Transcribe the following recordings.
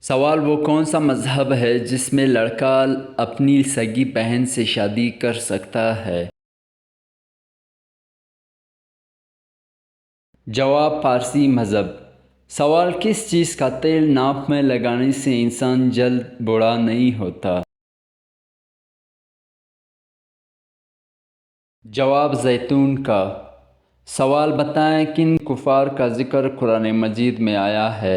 سوال وہ کون سا مذہب ہے جس میں لڑکا اپنی سگی بہن سے شادی کر سکتا ہے؟ جواب: پارسی مذہب۔ سوال: کس چیز کا تیل ناپ میں لگانے سے انسان جلد بوڑھا نہیں ہوتا؟ جواب: زیتون کا۔ سوال: بتائیں کن کفار کا ذکر قرآن مجید میں آیا ہے؟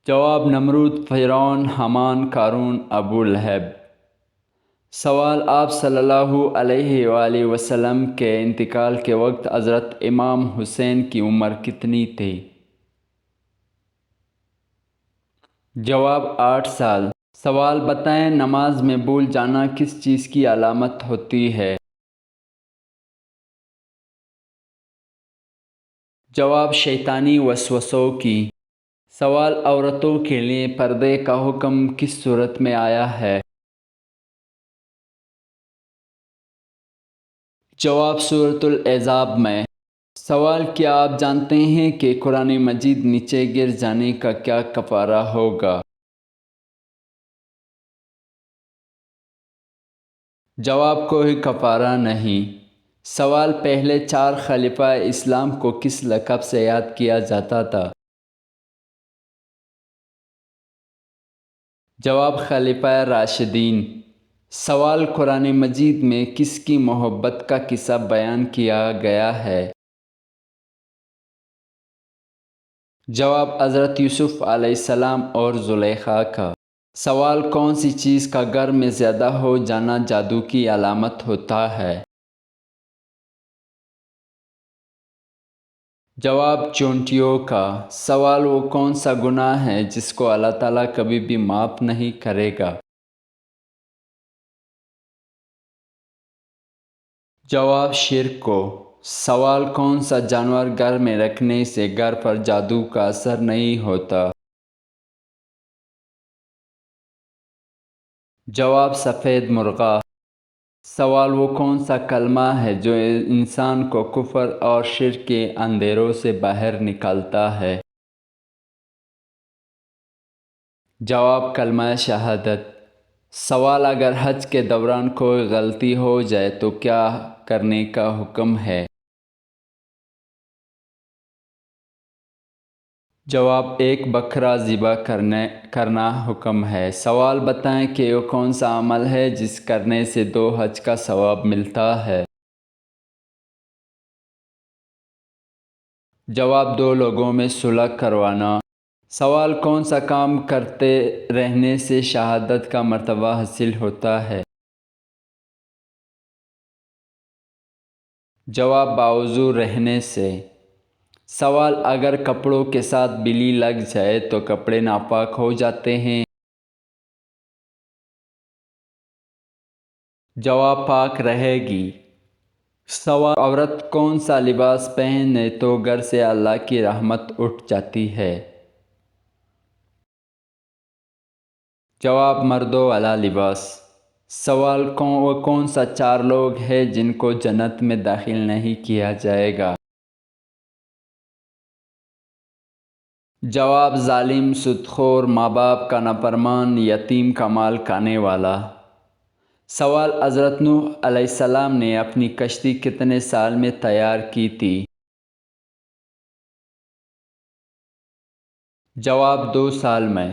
جواب: نمرود، فرعون، حامان، قارون، ابو لہب۔ سوال: آپ صلی اللہ علیہ وآلہ وسلم کے انتقال کے وقت حضرت امام حسین کی عمر کتنی تھی؟ جواب: 8 سال۔ سوال: بتائیں نماز میں بھول جانا کس چیز کی علامت ہوتی ہے؟ جواب: شیطانی وسوسوں کی۔ سوال: عورتوں کے لیے پردے کا حکم کس صورت میں آیا ہے؟ جواب: سورۃ الاحزاب میں۔ سوال: کیا آپ جانتے ہیں کہ قرآن مجید نیچے گر جانے کا کیا کفارہ ہوگا؟ جواب: کوئی کفارہ نہیں۔ سوال: پہلے 4 خلیفہ اسلام کو کس لقب سے یاد کیا جاتا تھا؟ جواب: خلیفہ راشدین۔ سوال: قرآن مجید میں کس کی محبت کا قصہ بیان کیا گیا ہے؟ جواب: حضرت یوسف علیہ السلام اور زلیخا کا۔ سوال: کون سی چیز کا گھر میں زیادہ ہو جانا جادو کی علامت ہوتا ہے؟ جواب: چونٹیوں کا۔ سوال: وہ کون سا گناہ ہے جس کو اللہ تعالیٰ کبھی بھی معاف نہیں کرے گا؟ جواب: شرک کو۔ سوال: کون سا جانور گھر میں رکھنے سے گھر پر جادو کا اثر نہیں ہوتا؟ جواب: سفید مرغا۔ سوال: وہ کون سا کلمہ ہے جو انسان کو کفر اور شرک کے اندھیروں سے باہر نکالتا ہے؟ جواب: کلمہ شہادت۔ سوال: اگر حج کے دوران کوئی غلطی ہو جائے تو کیا کرنے کا حکم ہے؟ جواب: ایک بکرا ذبح کرنا حکم ہے۔ سوال: بتائیں کہ وہ کون سا عمل ہے جس کرنے سے 2 حج کا ثواب ملتا ہے؟ جواب: 2 لوگوں میں صلح کروانا۔ سوال: کون سا کام کرتے رہنے سے شہادت کا مرتبہ حاصل ہوتا ہے؟ جواب: باوضو رہنے سے۔ سوال: اگر کپڑوں کے ساتھ بلی لگ جائے تو کپڑے ناپاک ہو جاتے ہیں؟ جواب: پاک رہے گی۔ سوال: عورت کون سا لباس پہنے تو گھر سے اللہ کی رحمت اٹھ جاتی ہے؟ جواب: مردوں والا لباس۔ سوال: وہ کون سا 4 لوگ ہیں جن کو جنت میں داخل نہیں کیا جائے گا؟ جواب: ظالم، سود خور، ماں باپ کا نافرمان، یتیم کا مال کھانے والا۔ سوال: حضرت نوح علیہ السلام نے اپنی کشتی کتنے سال میں تیار کی تھی؟ جواب: 2 سال میں۔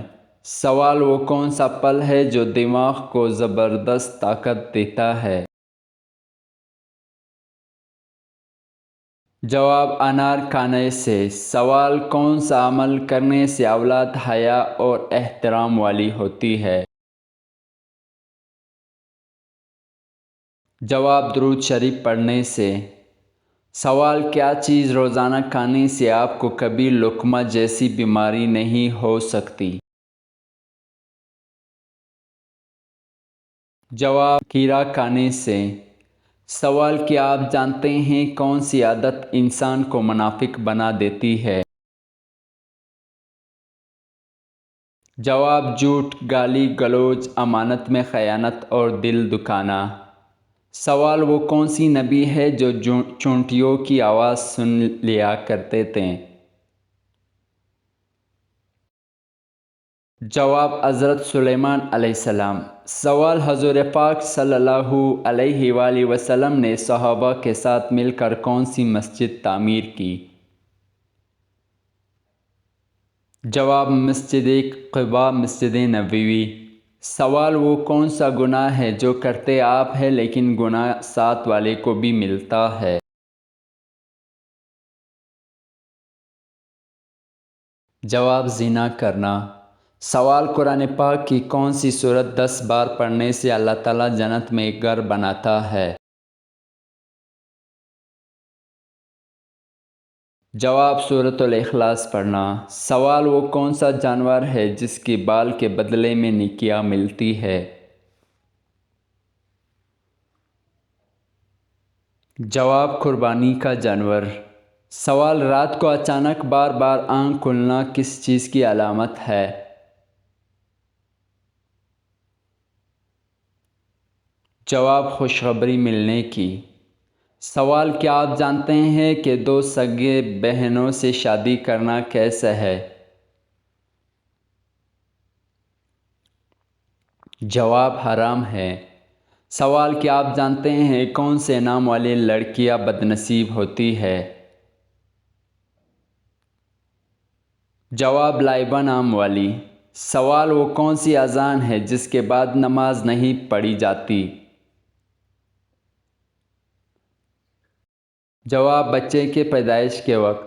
سوال: وہ کون سا پھل ہے جو دماغ کو زبردست طاقت دیتا ہے؟ جواب: انار کھانے سے۔ سوال: کون سا عمل کرنے سے اولاد حیا اور احترام والی ہوتی ہے؟ جواب: درود شریف پڑھنے سے۔ سوال: کیا چیز روزانہ کھانے سے آپ کو کبھی لقمہ جیسی بیماری نہیں ہو سکتی؟ جواب: کھیرا کھانے سے۔ سوال: کیا آپ جانتے ہیں کون سی عادت انسان کو منافق بنا دیتی ہے؟ جواب: جھوٹ، گالی گلوچ، امانت میں خیانت اور دل دکھانا۔ سوال: وہ کون سی نبی ہے جو چونٹیوں کی آواز سن لیا کرتے تھے؟ جواب حضرت سلیمان علیہ السلام۔ سوال حضور پاک صلی اللہ علیہ وآلہ وسلم نے صحابہ کے ساتھ مل کر کون سی مسجد تعمیر کی؟ جواب مسجد قباء، مسجد نبوی۔ سوال وہ کون سا گناہ ہے جو کرتے آپ ہے لیکن گناہ ساتھ والے کو بھی ملتا ہے؟ جواب زنا کرنا۔ سوال قرآن پاک کی کون سی سورت 10 بار پڑھنے سے اللہ تعالیٰ جنت میں ایک گھر بناتا ہے؟ جواب سورۃ الاخلاص پڑھنا۔ سوال وہ کون سا جانور ہے جس کی بال کے بدلے میں نیکیاں ملتی ہے؟ جواب قربانی کا جانور۔ سوال رات کو اچانک بار بار آنکھ کھلنا کس چیز کی علامت ہے؟ جواب خوشخبری ملنے کی۔ سوال کیا آپ جانتے ہیں کہ دو سگے بہنوں سے شادی کرنا کیسا ہے؟ جواب حرام ہے۔ سوال کیا آپ جانتے ہیں کون سے نام والی لڑکیاں بدنصیب ہوتی ہے؟ جواب لائبہ نام والی۔ سوال وہ کون سی اذان ہے جس کے بعد نماز نہیں پڑھی جاتی؟ جواب بچے کے پیدائش کے وقت۔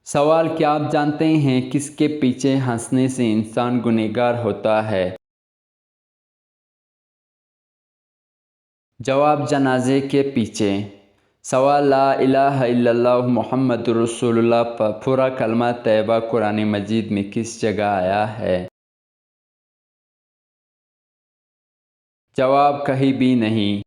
سوال کیا آپ جانتے ہیں کس کے پیچھے ہنسنے سے انسان گنہگار ہوتا ہے؟ جواب جنازے کے پیچھے۔ سوال لا الہ الا اللہ محمد رسول اللہ پر پورا کلمہ طیبہ قرآن مجید میں کس جگہ آیا ہے؟ جواب کہیں بھی نہیں۔